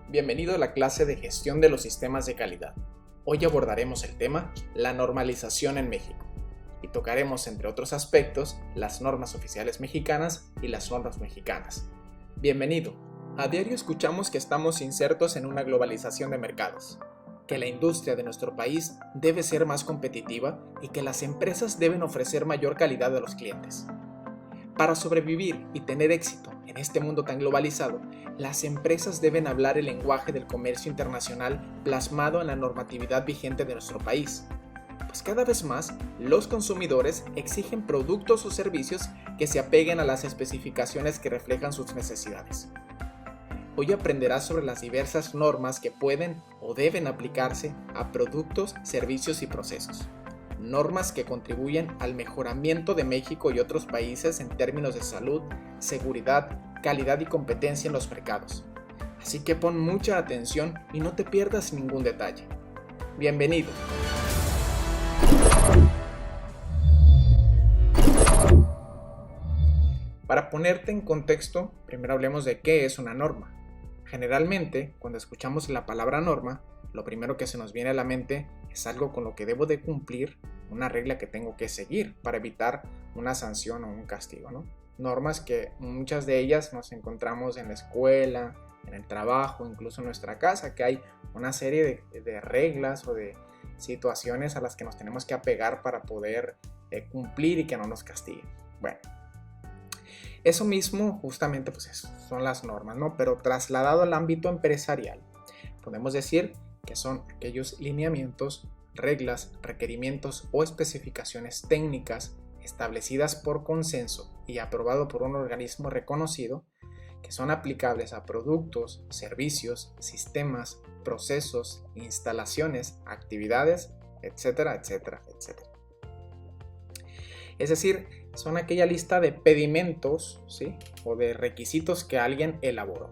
Bienvenido a la clase de gestión de los sistemas de calidad. Hoy abordaremos el tema la normalización en México y tocaremos, entre otros aspectos, las normas oficiales mexicanas y las normas mexicanas. Bienvenido. A diario escuchamos que estamos insertos en una globalización de mercados, que la industria de nuestro país debe ser más competitiva y que las empresas deben ofrecer mayor calidad a los clientes. Para sobrevivir y tener éxito en este mundo tan globalizado, las empresas deben hablar el lenguaje del comercio internacional plasmado en la normatividad vigente de nuestro país. Pues cada vez más, los consumidores exigen productos o servicios que se apeguen a las especificaciones que reflejan sus necesidades. Hoy aprenderás sobre las diversas normas que pueden o deben aplicarse a productos, servicios y procesos. Normas que contribuyen al mejoramiento de México y otros países en términos de salud, seguridad, calidad y competencia en los mercados. Así que pon mucha atención y no te pierdas ningún detalle. Bienvenido. Para ponerte en contexto, primero hablemos de qué es una norma. Generalmente, cuando escuchamos la palabra norma, lo primero que se nos viene a la mente es algo con lo que debo de cumplir, una regla que tengo que seguir para evitar una sanción o un castigo, ¿no? Normas que muchas de ellas nos encontramos en la escuela, en el trabajo, incluso en nuestra casa, que hay una serie de reglas o de situaciones a las que nos tenemos que apegar para poder cumplir y que no nos castiguen. Bueno, eso mismo justamente pues son las normas, ¿no? Pero trasladado al ámbito empresarial, podemos decir que son aquellos lineamientos, reglas, requerimientos o especificaciones técnicas establecidas por consenso y aprobado por un organismo reconocido que son aplicables a productos, servicios, sistemas, procesos, instalaciones, actividades, etcétera, etcétera, etcétera. Es decir, son aquella lista de pedimentos, ¿sí? O de requisitos que alguien elaboró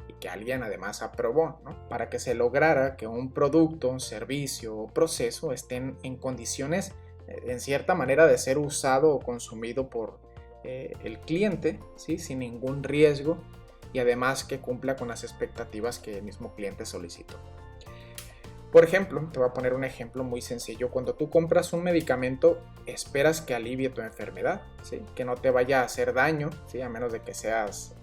y que alguien además aprobó, ¿no? Para que se lograra que un producto, servicio o proceso estén en condiciones en cierta manera de ser usado o consumido por el cliente, ¿sí? Sin ningún riesgo y además que cumpla con las expectativas que el mismo cliente solicitó. Por ejemplo, te voy a poner un ejemplo muy sencillo. Cuando tú compras un medicamento, esperas que alivie tu enfermedad, ¿sí? Que no te vaya a hacer daño, ¿sí? A menos de que seas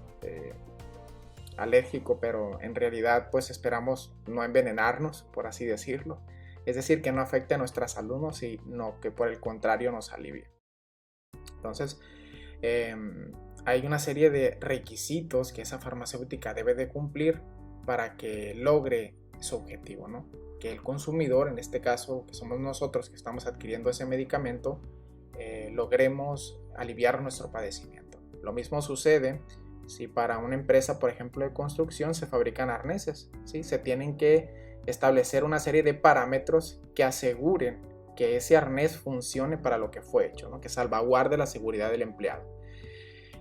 alérgico, pero en realidad pues esperamos no envenenarnos, por así decirlo. Es decir, que no afecte a nuestra salud, ¿no? Sino que por el contrario nos alivie. Entonces, hay una serie de requisitos que esa farmacéutica debe de cumplir para que logre su objetivo, ¿no? Que el consumidor, en este caso, que somos nosotros que estamos adquiriendo ese medicamento, logremos aliviar nuestro padecimiento. Lo mismo sucede si para una empresa, por ejemplo, de construcción se fabrican arneses, ¿sí? Se tienen que establecer una serie de parámetros que aseguren que ese arnés funcione para lo que fue hecho, ¿no? Que salvaguarde la seguridad del empleado.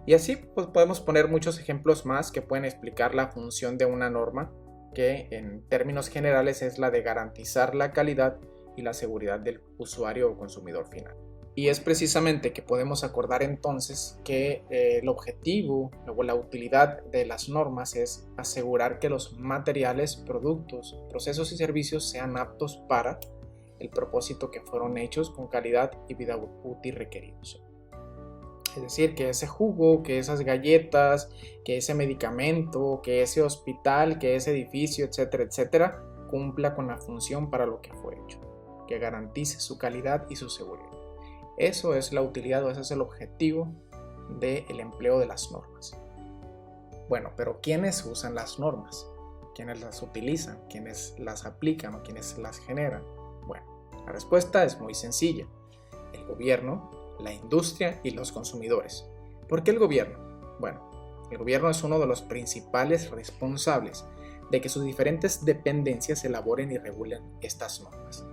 Y así pues, podemos poner muchos ejemplos más que pueden explicar la función de una norma, que en términos generales es la de garantizar la calidad y la seguridad del usuario o consumidor final. Y es precisamente que podemos acordar entonces que el objetivo o la utilidad de las normas es asegurar que los materiales, productos, procesos y servicios sean aptos para el propósito que fueron hechos con calidad y vida útil requeridos. Es decir, que ese jugo, que esas galletas, que ese medicamento, que ese hospital, que ese edificio, etcétera, etcétera, cumpla con la función para lo que fue hecho, que garantice su calidad y su seguridad. Eso es la utilidad o ese es el objetivo del empleo de las normas. Bueno, pero ¿quiénes usan las normas? ¿Quiénes las utilizan? ¿Quiénes las aplican o quiénes las generan? Bueno, la respuesta es muy sencilla. El gobierno, la industria y los consumidores. ¿Por qué el gobierno? Bueno, el gobierno es uno de los principales responsables de que sus diferentes dependencias elaboren y regulen estas normas.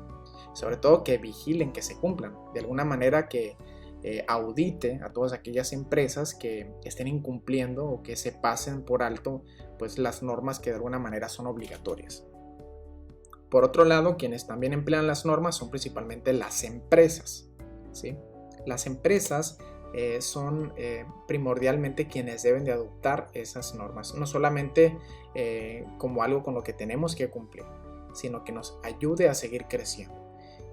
Sobre todo que vigilen que se cumplan, de alguna manera que audite a todas aquellas empresas que estén incumpliendo o que se pasen por alto pues, las normas que de alguna manera son obligatorias. Por otro lado, quienes también emplean las normas son principalmente las empresas, ¿sí? Las empresas son primordialmente quienes deben de adoptar esas normas, no solamente como algo con lo que tenemos que cumplir, sino que nos ayude a seguir creciendo.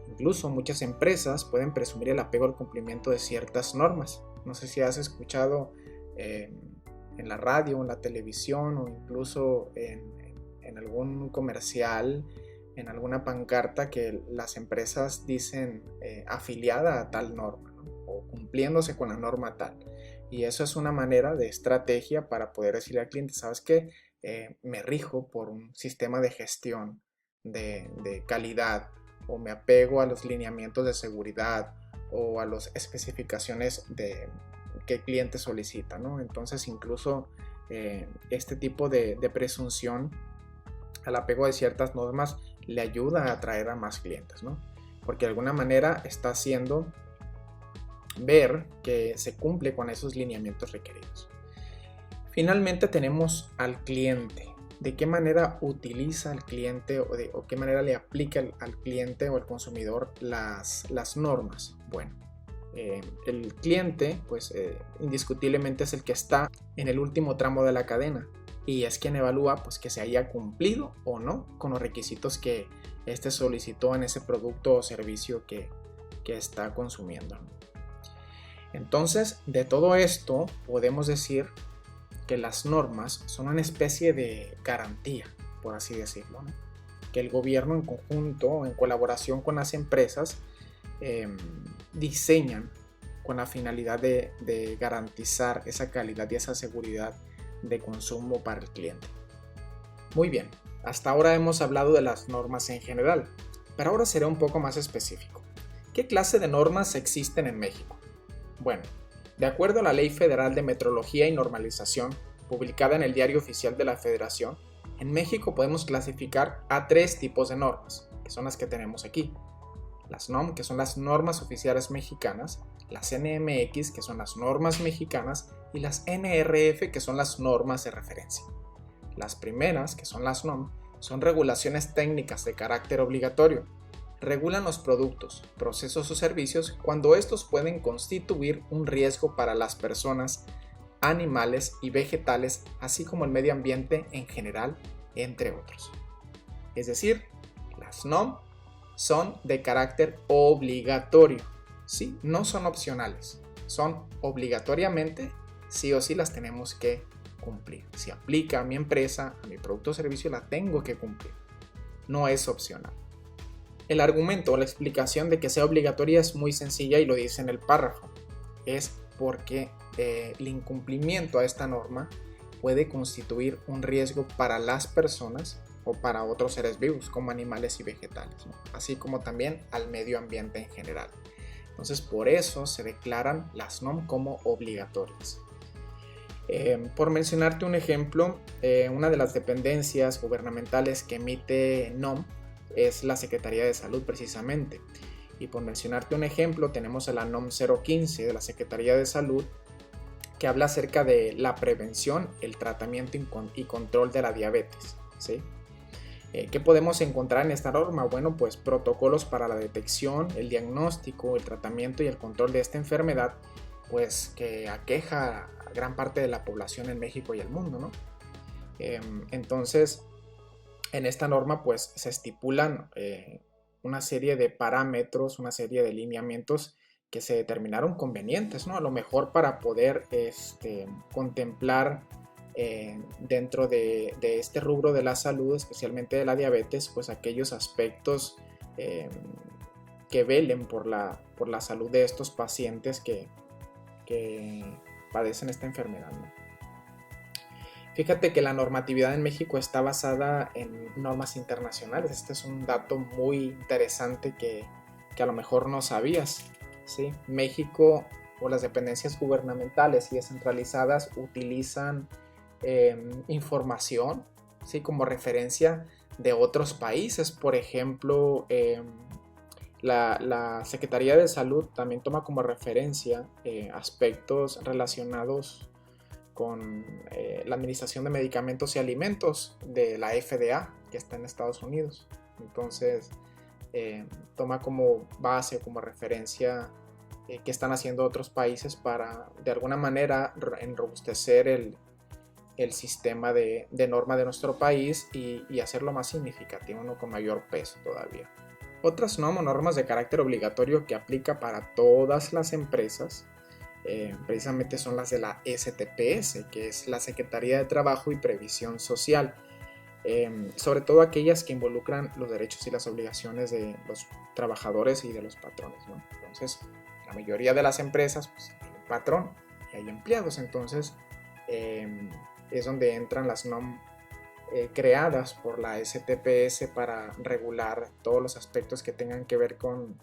Incluso muchas empresas pueden presumir el apego al cumplimiento de ciertas normas. No sé si has escuchado en la radio, en la televisión o incluso en algún comercial, en alguna pancarta que las empresas dicen afiliada a tal norma, ¿no? O cumpliéndose con la norma tal. Y eso es una manera de estrategia para poder decirle al cliente, ¿sabes qué? Me rijo por un sistema de gestión de calidad, o me apego a los lineamientos de seguridad o a las especificaciones que el cliente solicita, ¿no? Entonces incluso este tipo de presunción al apego de ciertas normas le ayuda a atraer a más clientes, ¿no? Porque de alguna manera está haciendo ver que se cumple con esos lineamientos requeridos. Finalmente tenemos al cliente. ¿De qué manera utiliza el cliente o qué manera le aplica al cliente o al consumidor las normas? Bueno, el cliente pues indiscutiblemente es el que está en el último tramo de la cadena y es quien evalúa pues que se haya cumplido o no con los requisitos que éste solicitó en ese producto o servicio que está consumiendo. Entonces, de todo esto podemos decir que las normas son una especie de garantía, por así decirlo, ¿no? Que el gobierno en conjunto, en colaboración con las empresas, diseñan con la finalidad de garantizar esa calidad y esa seguridad de consumo para el cliente. Muy bien, hasta ahora hemos hablado de las normas en general, pero ahora seré un poco más específico. ¿Qué clase de normas existen en México? Bueno, de acuerdo a la Ley Federal de Metrología y Normalización, publicada en el Diario Oficial de la Federación, en México podemos clasificar a 3 tipos de normas, que son las que tenemos aquí. Las NOM, que son las normas oficiales mexicanas, las NMX, que son las normas mexicanas, y las NRF, que son las normas de referencia. Las primeras, que son las NOM, son regulaciones técnicas de carácter obligatorio. Regulan los productos, procesos o servicios cuando estos pueden constituir un riesgo para las personas, animales y vegetales, así como el medio ambiente en general, entre otros. Es decir, las NOM son de carácter obligatorio, ¿sí? No son opcionales, son obligatoriamente, sí o sí las tenemos que cumplir. Si aplica a mi empresa, a mi producto o servicio, la tengo que cumplir, no es opcional. El argumento o la explicación de que sea obligatoria es muy sencilla y lo dice en el párrafo. Es porque el incumplimiento a esta norma puede constituir un riesgo para las personas o para otros seres vivos como animales y vegetales, ¿no? Así como también al medio ambiente en general. Entonces por eso se declaran las NOM como obligatorias. Por mencionarte un ejemplo, una de las dependencias gubernamentales que emite NOM es la Secretaría de Salud precisamente. Y por mencionarte un ejemplo, tenemos a la NOM 015 de la Secretaría de Salud, que habla acerca de la prevención, el tratamiento y control de la diabetes, ¿sí? ¿Qué podemos encontrar en esta norma? Bueno, pues protocolos para la detección, el diagnóstico, el tratamiento y el control de esta enfermedad, pues que aqueja a gran parte de la población en México y el mundo, ¿no? Entonces, en esta norma pues se estipulan una serie de parámetros, una serie de lineamientos que se determinaron convenientes, ¿no? A lo mejor para poder contemplar dentro de este rubro de la salud, especialmente de la diabetes, pues aquellos aspectos que velen por la salud de estos pacientes que padecen esta enfermedad, ¿no? Fíjate que la normatividad en México está basada en normas internacionales. Este es un dato muy interesante que a lo mejor no sabías, ¿sí? México o las dependencias gubernamentales y descentralizadas utilizan información, ¿sí? Como referencia de otros países. Por ejemplo, la Secretaría de Salud también toma como referencia aspectos relacionados con la Administración de Medicamentos y Alimentos de la FDA, que está en Estados Unidos. Entonces toma como base, como referencia que están haciendo otros países para de alguna manera enrobustecer el sistema de norma de nuestro país y hacerlo más significativo, ¿no? Con mayor peso todavía. Otras normas de carácter obligatorio que aplica para todas las empresas precisamente son las de la STPS, que es la Secretaría de Trabajo y Previsión Social, sobre todo aquellas que involucran los derechos y las obligaciones de los trabajadores y de los patrones, ¿no? Entonces, la mayoría de las empresas pues, hay un patrón y hay empleados, entonces es donde entran las creadas por la STPS para regular todos los aspectos que tengan que ver con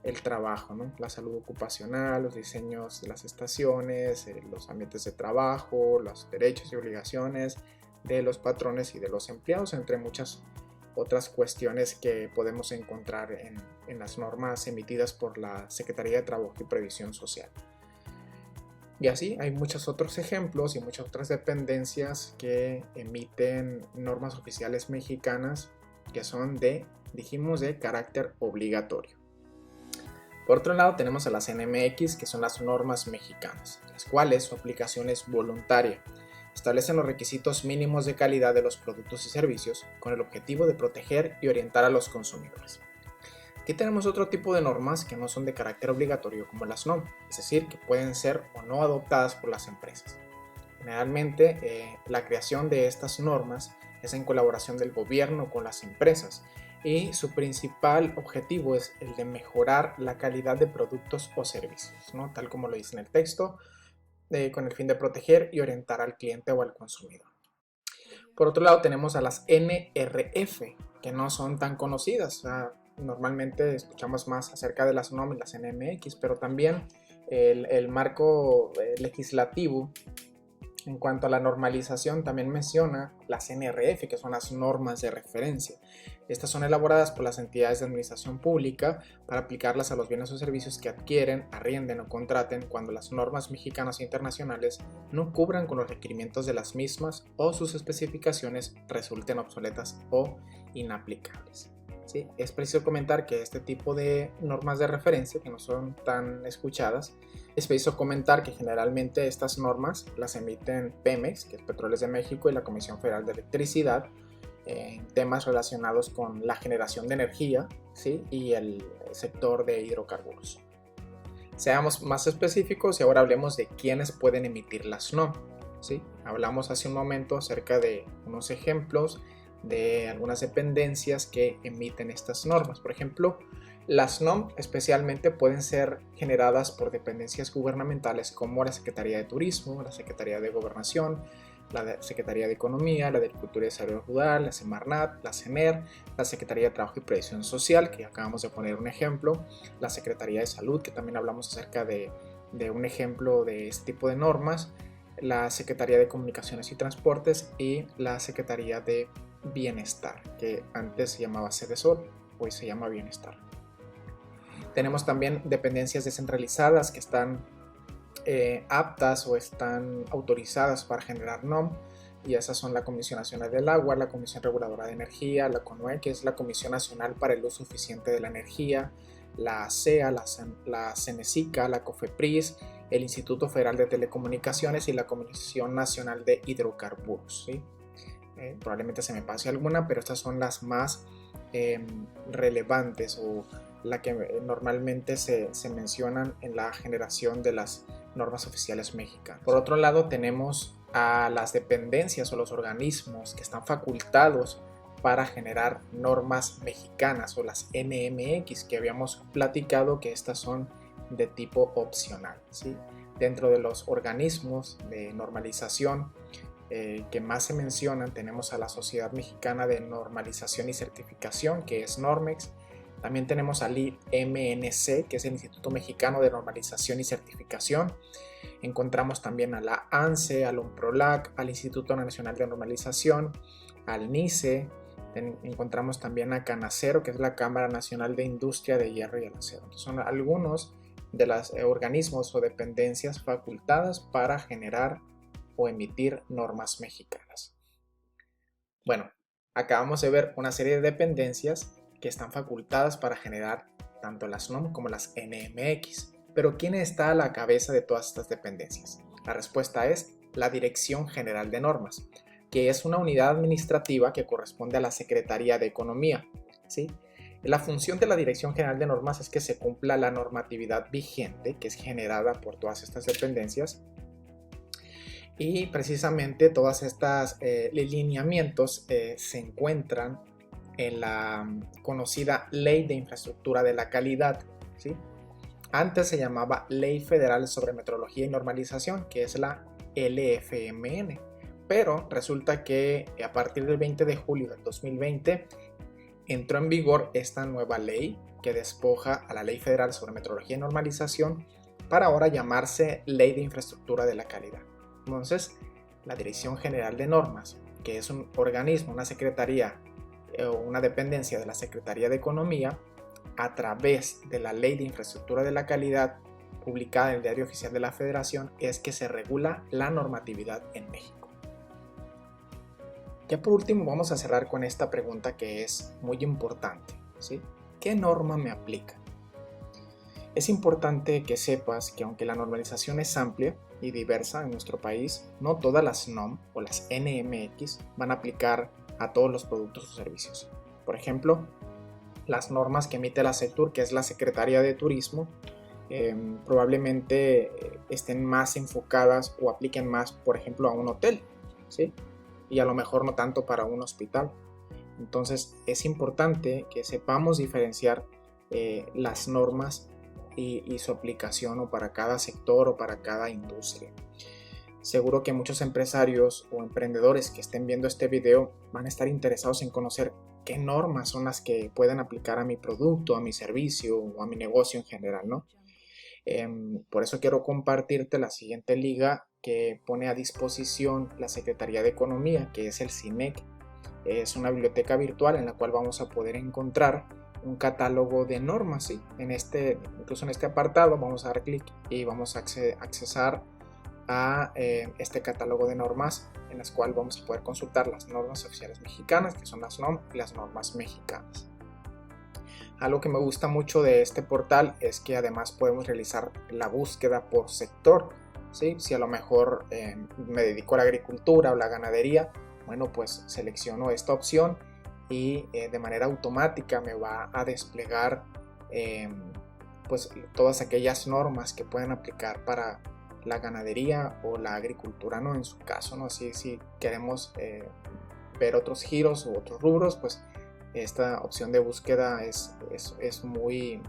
el trabajo, ¿no? La salud ocupacional, los diseños de las estaciones, los ambientes de trabajo, los derechos y obligaciones de los patrones y de los empleados, entre muchas otras cuestiones que podemos encontrar en las normas emitidas por la Secretaría de Trabajo y Previsión Social. Y así hay muchos otros ejemplos y muchas otras dependencias que emiten normas oficiales mexicanas que son dijimos, de carácter obligatorio. Por otro lado tenemos a las NMX, que son las normas mexicanas, las cuales su aplicación es voluntaria. Establecen los requisitos mínimos de calidad de los productos y servicios con el objetivo de proteger y orientar a los consumidores. Aquí tenemos otro tipo de normas que no son de carácter obligatorio como las NOM, es decir, que pueden ser o no adoptadas por las empresas. Generalmente la creación de estas normas es en colaboración del gobierno con las empresas y su principal objetivo es el de mejorar la calidad de productos o servicios, ¿no? Tal como lo dice en el texto, con el fin de proteger y orientar al cliente o al consumidor. Por otro lado tenemos a las NRF, que no son tan conocidas. Normalmente escuchamos más acerca de las NOM y las NMX, pero también el marco legislativo en cuanto a la normalización también menciona las NRF, que son las normas de referencia. Estas son elaboradas por las entidades de administración pública para aplicarlas a los bienes o servicios que adquieren, arrienden o contraten cuando las normas mexicanas e internacionales no cubran con los requerimientos de las mismas o sus especificaciones resulten obsoletas o inaplicables. ¿Sí? Es preciso comentar que este tipo de normas de referencia, que no son tan escuchadas, es preciso comentar que generalmente estas normas las emiten Pemex, que es Petróleos de México, y la Comisión Federal de Electricidad, en temas relacionados con la generación de energía, ¿sí? Y el sector de hidrocarburos. Seamos más específicos y ahora hablemos de quiénes pueden emitir las NOM, ¿sí? Hablamos hace un momento acerca de unos ejemplos de algunas dependencias que emiten estas normas. Por ejemplo, las NOM especialmente pueden ser generadas por dependencias gubernamentales como la Secretaría de Turismo, la Secretaría de Gobernación, la Secretaría de Economía, la de Agricultura y Desarrollo Rural, la Semarnat, la CENER, la Secretaría de Trabajo y Previsión Social, que acabamos de poner un ejemplo, la Secretaría de Salud, que también hablamos acerca de un ejemplo de este tipo de normas, la Secretaría de Comunicaciones y Transportes y la Secretaría de Bienestar, que antes se llamaba Sedesol, hoy se llama Bienestar. Tenemos también dependencias descentralizadas que están aptas o están autorizadas para generar NOM, y esas son la Comisión Nacional del Agua, la Comisión Reguladora de Energía, la CONUE, que es la Comisión Nacional para el Uso Eficiente de la Energía, la CEA, la CENESICA, la COFEPRIS, el Instituto Federal de Telecomunicaciones y la Comisión Nacional de Hidrocarburos, ¿sí? Probablemente se me pase alguna, pero estas son las más relevantes o la que normalmente se mencionan en la generación de las normas oficiales mexicanas. Por otro lado, tenemos a las dependencias o los organismos que están facultados para generar normas mexicanas o las NMX, que habíamos platicado que estas son de tipo opcional, ¿sí? Dentro de los organismos de normalización que más se mencionan tenemos a la Sociedad Mexicana de Normalización y Certificación, que es Normex. También tenemos al IMNC, que es el Instituto Mexicano de Normalización y Certificación. Encontramos también a la ANSE, al UNPROLAC, al Instituto Nacional de Normalización, al NICE. Encontramos también a CANACERO, que es la Cámara Nacional de Industria de Hierro y Acero. Entonces, son algunos de los organismos o dependencias facultadas para generar o emitir normas mexicanas. Bueno, acabamos de ver una serie de dependencias que están facultadas para generar tanto las NOM como las NMX. Pero ¿quién está a la cabeza de todas estas dependencias? La respuesta es la Dirección General de Normas, que es una unidad administrativa que corresponde a la Secretaría de Economía, ¿sí? La función de la Dirección General de Normas es que se cumpla la normatividad vigente, que es generada por todas estas dependencias, y precisamente todas estas lineamientos se encuentran en la conocida Ley de Infraestructura de la Calidad, ¿sí? Antes se llamaba Ley Federal sobre Metrología y Normalización, que es la LFMN, pero resulta que a partir del 20 de julio del 2020 entró en vigor esta nueva ley que despoja a la Ley Federal sobre Metrología y Normalización para ahora llamarse Ley de Infraestructura de la Calidad. Entonces, la Dirección General de Normas, que es un organismo, una secretaría o una dependencia de la Secretaría de Economía, a través de la Ley de Infraestructura de la Calidad publicada en el Diario Oficial de la Federación, es que se regula la normatividad en México. Ya por último vamos a cerrar con esta pregunta que es muy importante, ¿sí? ¿Qué norma me aplica? Es importante que sepas que aunque la normalización es amplia y diversa en nuestro país, no todas las NOM o las NMX van a aplicar a todos los productos o servicios. Por ejemplo, las normas que emite la SETUR, que es la Secretaría de Turismo, probablemente estén más enfocadas o apliquen más, por ejemplo, a un hotel, ¿sí? Y a lo mejor no tanto para un hospital. Entonces es importante que sepamos diferenciar las normas y su aplicación o para cada sector o para cada industria. Seguro que muchos empresarios o emprendedores que estén viendo este video van a estar interesados en conocer qué normas son las que pueden aplicar a mi producto, a mi servicio o a mi negocio en general, ¿no? Por eso quiero compartirte la siguiente liga que pone a disposición la Secretaría de Economía, que es el CINEC. Es una biblioteca virtual en la cual vamos a poder encontrar un catálogo de normas, ¿sí? Incluso en este apartado vamos a dar clic y vamos a accesar a este catálogo de normas en las cuales vamos a poder consultar las normas oficiales mexicanas, que son las NOM y las normas mexicanas. Algo que me gusta mucho de este portal es que además podemos realizar la búsqueda por sector, ¿sí? Si a lo mejor me dedico a la agricultura o la ganadería, bueno, pues selecciono esta opción y de manera automática me va a desplegar pues todas aquellas normas que pueden aplicar para la ganadería o la agricultura, ¿no? En su caso, ¿no? Si queremos ver otros giros u otros rubros, pues esta opción de búsqueda es muy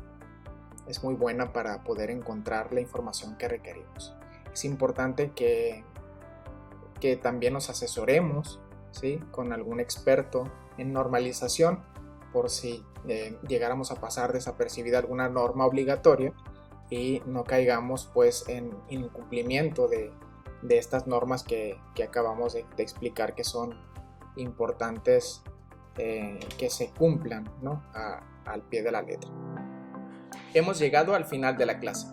buena para poder encontrar la información que requerimos. Es importante que también nos asesoremos, ¿sí? Con algún experto en normalización por si llegáramos a pasar desapercibida alguna norma obligatoria y no caigamos pues en incumplimiento de estas normas que acabamos de explicar, que son importantes que se cumplan, ¿no? Al pie de la letra. Hemos llegado al final de la clase.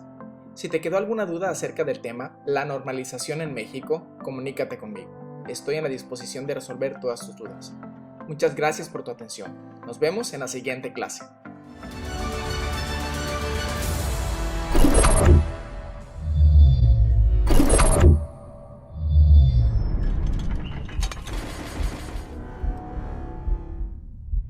Si te quedó alguna duda acerca del tema, la normalización en México, comunícate conmigo. Estoy en la disposición de resolver todas tus dudas. Muchas gracias por tu atención. Nos vemos en la siguiente clase.